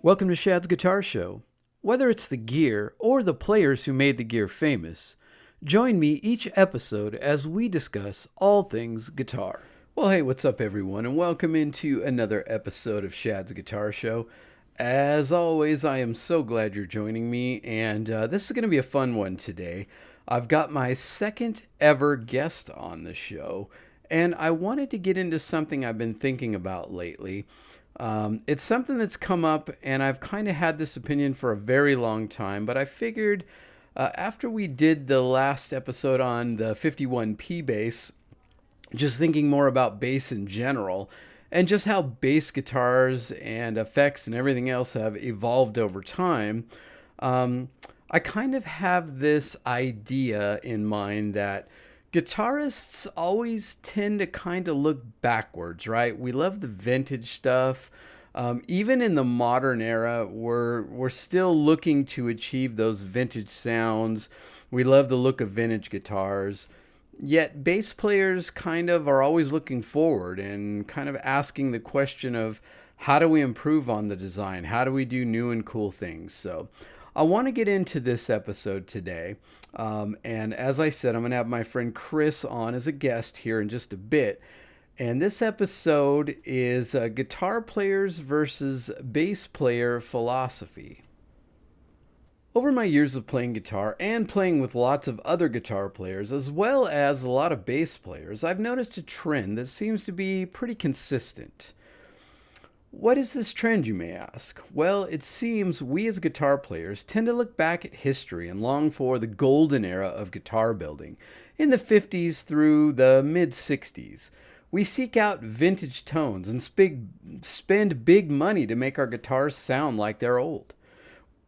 Welcome to Shad's Guitar Show. Whether it's the gear or the players who made the gear famous, join me each episode as we discuss all things guitar. Well, hey, what's up everyone, and welcome into another episode of Shad's Guitar Show. As always, I am so glad you're joining me, and this is going to be a fun one today. I've got my second ever guest on the show, and I wanted to get into something I've been thinking about lately. It's something that's come up, and I've kind of had this opinion for a very long time, but I figured after we did the last episode on the 51P bass, just thinking more about bass in general, and just how bass guitars and effects and everything else have evolved over time, I kind of have this idea in mind that guitarists always tend to kind of look backwards, right? We love the vintage stuff. Even in the modern era, we're still looking to achieve those vintage sounds. We love the look of vintage guitars. Yet bass players kind of are always looking forward and kind of asking the question of how do we improve on the design? How do we do new and cool things? So I want to get into this episode today. And as I said, I'm going to have my friend Chris on as a guest here in just a bit. And this episode is guitar players versus bass player philosophy. Over my years of playing guitar and playing with lots of other guitar players, as well as a lot of bass players, I've noticed a trend that seems to be pretty consistent. What is this trend, you may ask? Well, it seems we as guitar players tend to look back at history and long for the golden era of guitar building in the 50s through the mid-60s. We seek out vintage tones and spend big money to make our guitars sound like they're old.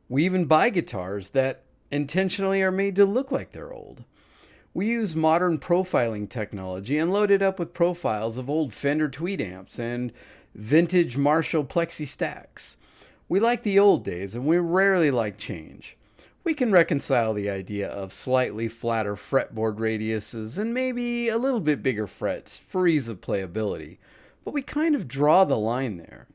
We even buy guitars that intentionally are made to look like they're old. We use modern profiling technology and load it up with profiles of old Fender Tweed amps and vintage Marshall Plexi stacks. We like the old days and we rarely like change. We can reconcile the idea of slightly flatter fretboard radiuses and maybe a little bit bigger frets for ease of playability, but we kind of draw the line there.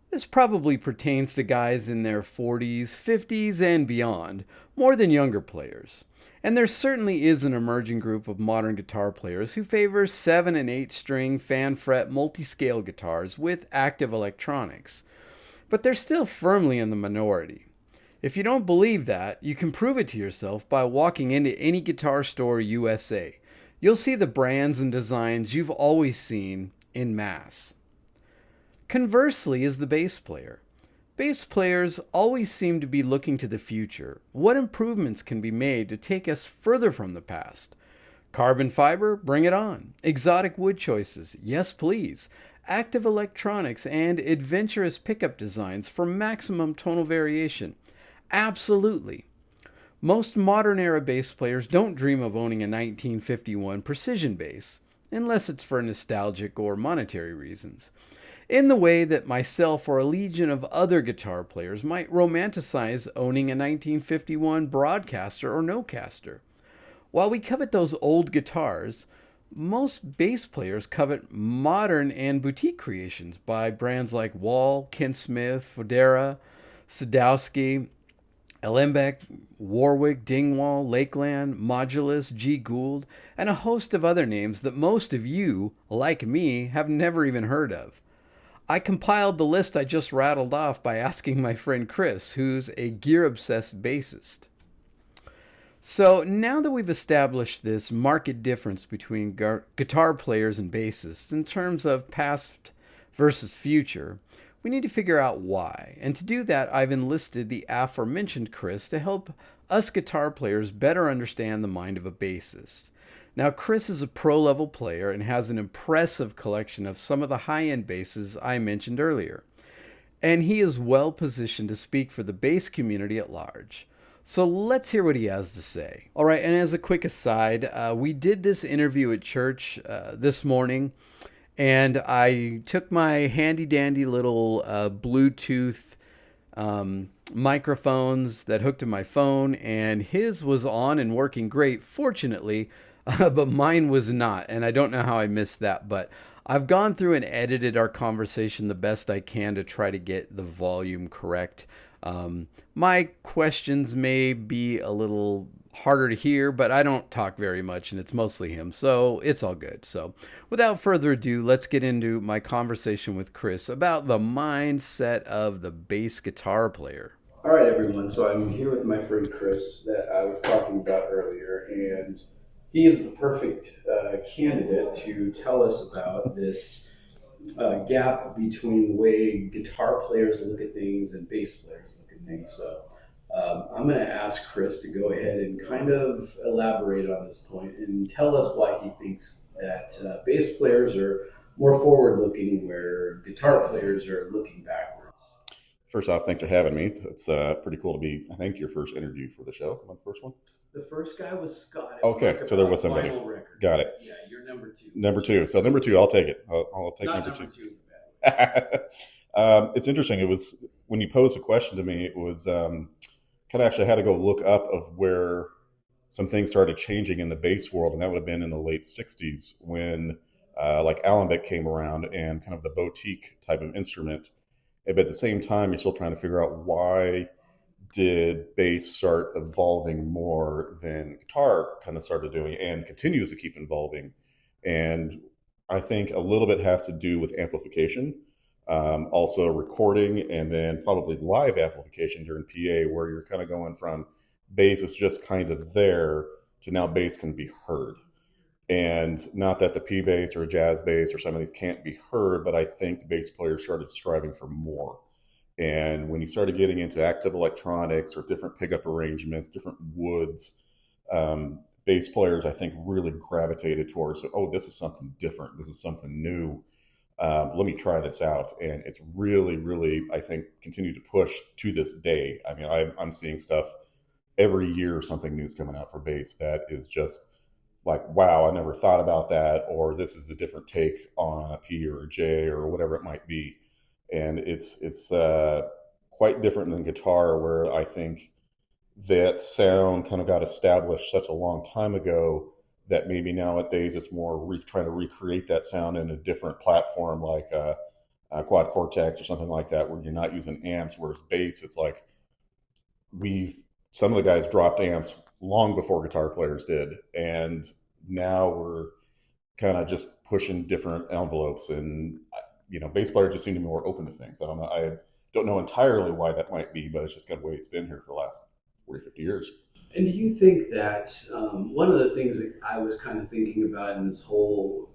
This probably pertains to guys in their 40s, 50s, and beyond, more than younger players. And there certainly is an emerging group of modern guitar players who favor 7 and 8 string fan fret multi-scale guitars with active electronics. But they're still firmly in the minority. If you don't believe that, you can prove it to yourself by walking into any guitar store USA. You'll see the brands and designs you've always seen en masse. Conversely is the bass player. Bass players always seem to be looking to the future. What improvements can be made to take us further from the past? Carbon fiber? Bring it on. Exotic wood choices? Yes, please. Active electronics and adventurous pickup designs for maximum tonal variation? Absolutely. Most modern era bass players don't dream of owning a 1951 precision bass, unless it's for nostalgic or monetary reasons, in the way that myself or a legion of other guitar players might romanticize owning a 1951 Broadcaster or Nocaster. While we covet those old guitars, most bass players covet modern and boutique creations by brands like Wall, Ken Smith, Fodera, Sadowski, Alembeck, Warwick, Dingwall, Lakeland, Modulus, G. Gould, and a host of other names that most of you, like me, have never even heard of. I compiled the list I just rattled off by asking my friend Chris, who's a gear-obsessed bassist. So now that we've established this marked difference between guitar players and bassists in terms of past versus future, we need to figure out why. And to do that, I've enlisted the aforementioned Chris to help us guitar players better understand the mind of a bassist. Now, Chris is a pro-level player and has an impressive collection of some of the high-end basses I mentioned earlier. And he is well positioned to speak for the bass community at large. So let's hear what he has to say. All right, and as a quick aside, we did this interview at church this morning, and I took my handy-dandy little Bluetooth microphones that hooked to my phone, and his was on and working great, fortunately, but mine was not, and I don't know how I missed that, but I've gone through and edited our conversation the best I can to try to get the volume correct. My questions may be a little harder to hear, but I don't talk very much and it's mostly him, so it's all good. So, without further ado, let's get into my conversation with Chris about the mindset of the bass guitar player. All right, everyone. So I'm here with my friend Chris that I was talking about earlier, and he is the perfect candidate to tell us about this gap between the way guitar players look at things and bass players look at things. So I'm going to ask Chris to go ahead and kind of elaborate on this point and tell us why he thinks that bass players are more forward-looking, where guitar players are looking backwards. First off, thanks for having me. It's pretty cool to be, I think, your first interview for the show. Am I the first one? The first guy was Scott. Okay, so there was somebody. Got it. Yeah, you're number two. Number two. So number two, I'll take it. I'll take Not number two. It's interesting. It was when you posed a question to me. It was kind of actually had to go look up of where some things started changing in the bass world, and that would have been in the late '60s when like Alembic came around and kind of the boutique type of instrument. But at the same time, you're still trying to figure out why did bass start evolving more than guitar kind of started doing and continues to keep evolving. And I think a little bit has to do with amplification, also recording, and then probably live amplification during PA, where you're kind of going from bass is just kind of there to now bass can be heard. And not that the P bass or jazz bass or some of these can't be heard, but I think the bass players started striving for more. And when you started getting into active electronics or different pickup arrangements, different woods, bass players, I think, really gravitated towards, oh, this is something different. This is something new. Let me try this out. And it's really, really, I think, continued to push to this day. I mean, I'm seeing stuff every year, something new is coming out for bass that is just like, wow, I never thought about that, or this is a different take on a P or a J or whatever it might be. And it's quite different than guitar, where I think that sound kind of got established such a long time ago that maybe nowadays it's more trying to recreate that sound in a different platform, like a quad cortex or something like that, where you're not using amps. Whereas bass, it's like some of the guys dropped amps long before guitar players did, and now we're kind of just pushing different envelopes. And bass players just seem to be more open to things. I don't know entirely why that might be, but it's just kind of the way it's been here for the last 40, 50 years. And do you think that one of the things that I was kind of thinking about in this whole,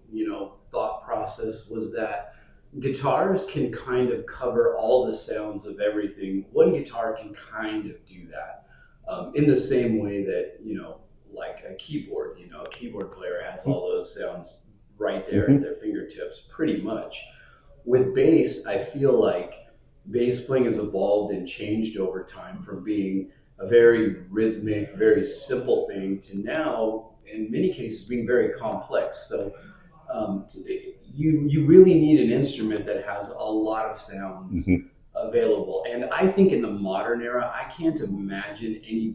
thought process was that guitars can kind of cover all the sounds of everything. One guitar can kind of do that in the same way that, like a keyboard, a keyboard player has all those sounds right there at their fingertips, pretty much. With bass, I feel like bass playing has evolved and changed over time from being a very rhythmic, very simple thing to now, in many cases, being very complex. So you really need an instrument that has a lot of sounds available. And I think in the modern era, I can't imagine any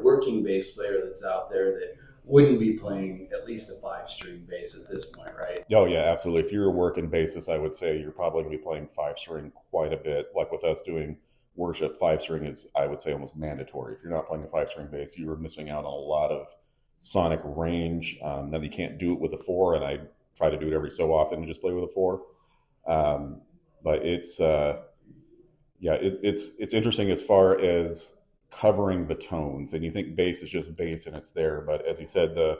working bass player that's out there that wouldn't be playing at least a 5-string bass at this point, right? Oh yeah, absolutely. If you're a working bassist, I would say you're probably going to be playing 5-string quite a bit. Like with us doing worship, 5-string is, I would say, almost mandatory. If you're not playing a 5-string bass, you are missing out on a lot of sonic range. Now you can't do it with a 4, and I try to do it every so often and just play with a 4. But it's it's interesting as far as covering the tones. And you think bass is just bass and it's there, but as you said, the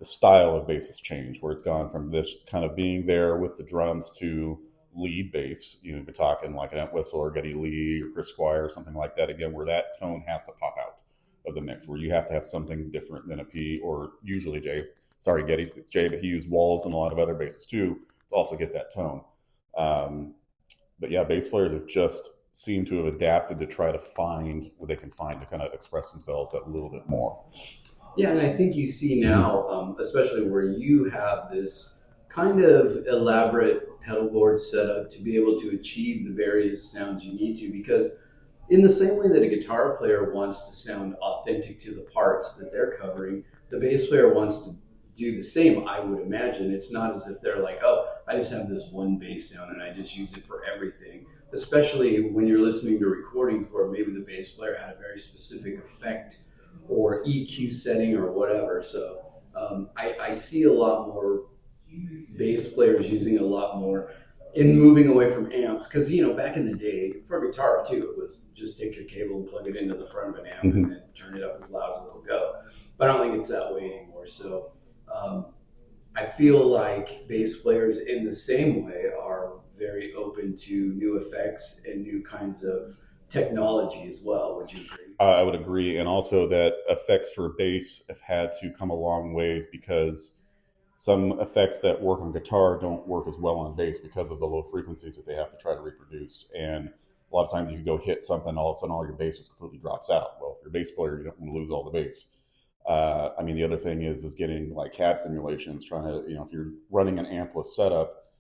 style of bass has changed, where it's gone from this kind of being there with the drums to lead bass. You're talking like an Entwistle or Geddy Lee or Chris Squire or something like that, again, where that tone has to pop out of the mix, where you have to have something different than a P, or usually Geddy, but he used walls and a lot of other basses too to also get that tone. But yeah, bass players have just seemed to have adapted to try to find what they can find to kind of express themselves a little bit more. Yeah, and I think you see now, especially where you have this kind of elaborate pedal board setup to be able to achieve the various sounds you need to, because in the same way that a guitar player wants to sound authentic to the parts that they're covering, the bass player wants to do the same, I would imagine. It's not as if they're like, oh, I just have this one bass sound and I just use it for everything. Especially when you're listening to recordings where maybe the bass player had a very specific effect or EQ setting or whatever. So I see a lot more bass players using a lot more in moving away from amps, because back in the day for guitar too, it was just take your cable and plug it into the front of an amp and then turn it up as loud as it'll go. But I don't think it's that way anymore. So I feel like bass players in the same way are very open to new effects and new kinds of technology as well. Would you agree? I would agree. And also that effects for bass have had to come a long ways, because some effects that work on guitar don't work as well on bass because of the low frequencies that they have to try to reproduce. And a lot of times you can go hit something, all of a sudden all your bass just completely drops out. Well, if you're a bass player, you don't want to lose all the bass. The other thing is getting like cab simulations, trying to, if you're running an ampless setup,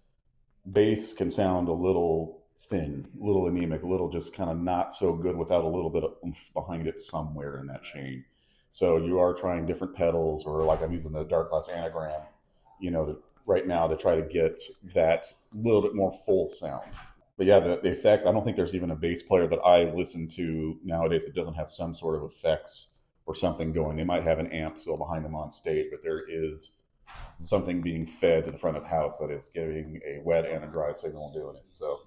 bass can sound a little thin, a little anemic, a little just kind of not so good without a little bit of oomph behind it somewhere in that chain. So you are trying different pedals, or like I'm using the Dark Glass Anagram, right now to try to get that little bit more full sound. But yeah, the effects, I don't think there's even a bass player that I listen to nowadays that doesn't have some sort of effects or something going. They might have an amp still behind them on stage, but there is something being fed to the front of house that is giving a wet and a dry signal doing it. So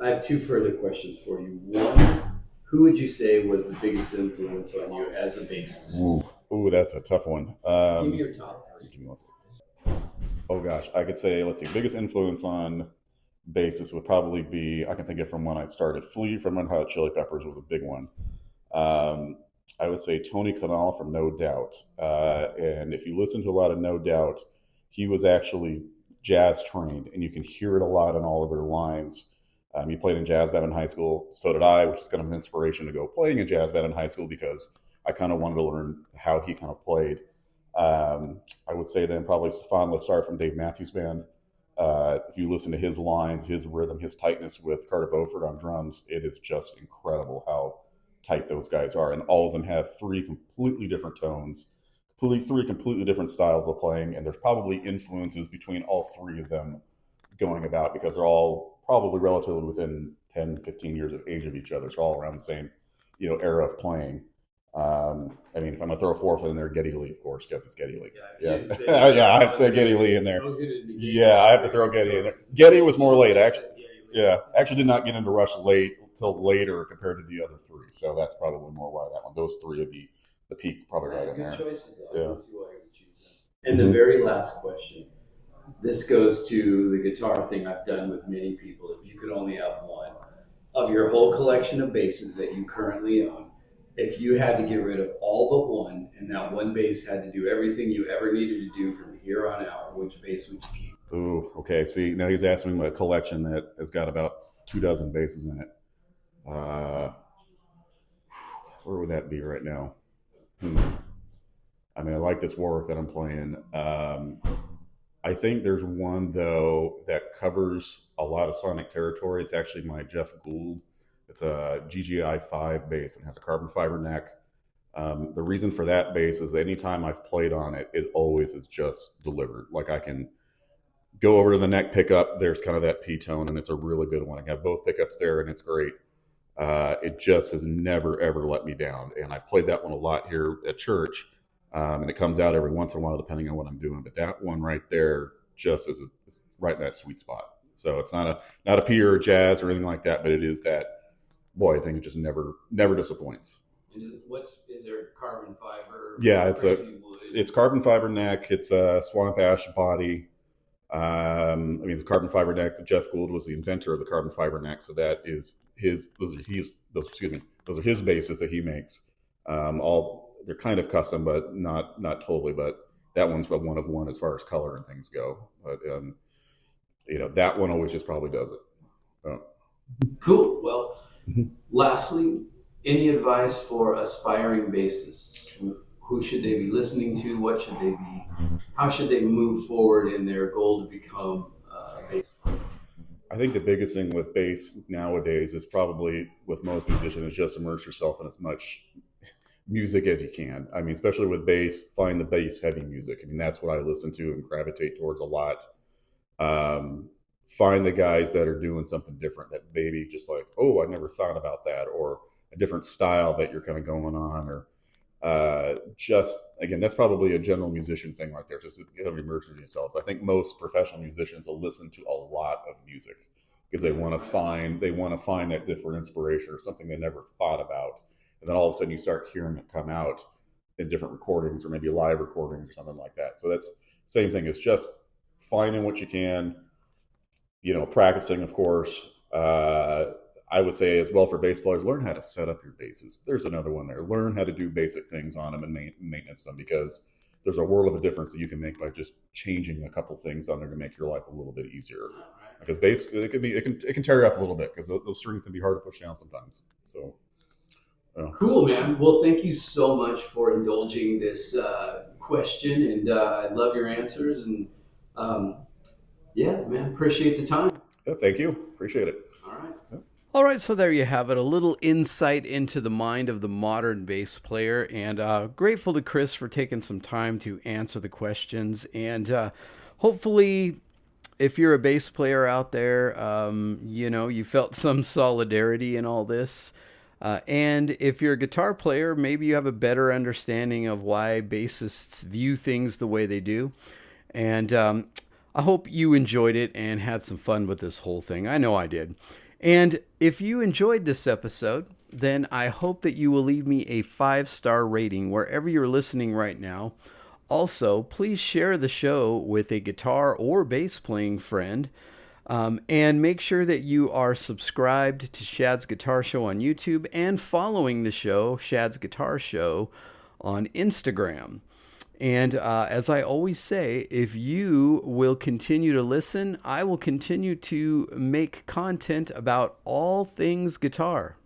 I have two further questions for you. One, who would you say was the biggest influence on you as a bassist? Ooh, that's a tough one. Give me your top three. Give me one second. Oh gosh, I could say, let's see, biggest influence on bassist would probably be, I can think of from when I started. Flea from Red Hot Chili Peppers was a big one. I would say Tony Kanal from No Doubt. And if you listen to a lot of No Doubt, he was actually jazz trained, and you can hear it a lot in all of their lines. He played in jazz band in high school. So did I, which is kind of an inspiration to go playing in jazz band in high school, because I kind of wanted to learn how he kind of played. I would say then probably Stefan Lessard from Dave Matthews Band. If you listen to his lines, his rhythm, his tightness with Carter Beauford on drums, it is just incredible how tight those guys are. And all of them have three completely different tones, three completely different styles of playing. And there's probably influences between all three of them going about, because they're all probably relatively within 10, 15 years of age of each other. So all around the same, era of playing. If I'm gonna throw a fourth in there, Geddy Lee, of course, because it's Geddy Lee. Yeah, yeah, I have to say Geddy Lee in there. Yeah, I have to throw Geddy in there. Geddy was more late, actually. Yeah, actually did not get into Rush late till later compared to the other three. So that's probably more why that one. Those three would be the peak, probably right in there. Good choices, though. I can see why you would choose them. And the very last question. This goes to the guitar thing I've done with many people. If you could only have one of your whole collection of basses that you currently own, if you had to get rid of all but one, and that one bass had to do everything you ever needed to do from here on out, which bass would you keep? Ooh, okay. See, now he's asking me a collection that has got about 24 basses in it. Where would that be right now? I like this Warwick that I'm playing. I think there's one, though, that covers a lot of sonic territory. It's actually my Jeff Gould. It's a GGI 5 bass and has a carbon fiber neck. The reason for that bass is anytime I've played on it, it always is just delivered. Like I can go over to the neck pickup, there's kind of that P tone, and it's a really good one. I have both pickups there, and it's great. It just has never, ever let me down. And I've played that one a lot here at church, and it comes out every once in a while depending on what I'm doing. But that one right there just is right in that sweet spot. So it's not a P or a jazz or anything like that, but it is that, boy, I think it just never disappoints. Is there carbon fiber? Yeah, it's carbon fiber neck. It's a swamp ash body. The carbon fiber neck. Jeff Gould was the inventor of the carbon fiber neck, so that is those are his basses that he makes. They're kind of custom, but not totally. But that one's one of one as far as color and things go. But that one always just probably does it. Cool. Well, lastly, any advice for aspiring bassists? Who should they be listening to? What should they be? How should they move forward in their goal to become a bass player? I think the biggest thing with bass nowadays is probably with most musicians is just immerse yourself in as much music as you can. Especially with bass, find the bass heavy music. That's what I listen to and gravitate towards a lot. find the guys that are doing something different that maybe just like, oh, I never thought about that, or a different style that you're kind of going on, or just again, that's probably a general musician thing right there. Just kind of immerse yourself. I think most professional musicians will listen to a lot of music because they want to find that different inspiration or something they never thought about, and then all of a sudden you start hearing it come out in different recordings or maybe live recordings or something like that. So that's same thing. It's just finding what you can, practicing, of course. I would say as well for bass players, learn how to set up your basses. There's another one there. Learn how to do basic things on them and maintenance them, because there's a world of a difference that you can make by just changing a couple things on there to make your life a little bit easier. Because bass, it can tear you up a little bit because those strings can be hard to push down sometimes. So. Cool, man. Well, thank you so much for indulging this question, and I love your answers. And yeah, man, appreciate the time. Yeah, thank you. Appreciate it. All right. Yeah. All right, so there you have it, a little insight into the mind of the modern bass player, and grateful to Chris for taking some time to answer the questions. And hopefully, if you're a bass player out there, you felt some solidarity in all this. And if you're a guitar player, maybe you have a better understanding of why bassists view things the way they do. And I hope you enjoyed it and had some fun with this whole thing. I know I did. And if you enjoyed this episode, then I hope that you will leave me a 5-star rating wherever you're listening right now. Also, please share the show with a guitar or bass playing friend. And make sure that you are subscribed to Shad's Guitar Show on YouTube and following the show, Shad's Guitar Show, on Instagram. And as I always say, if you will continue to listen, I will continue to make content about all things guitar.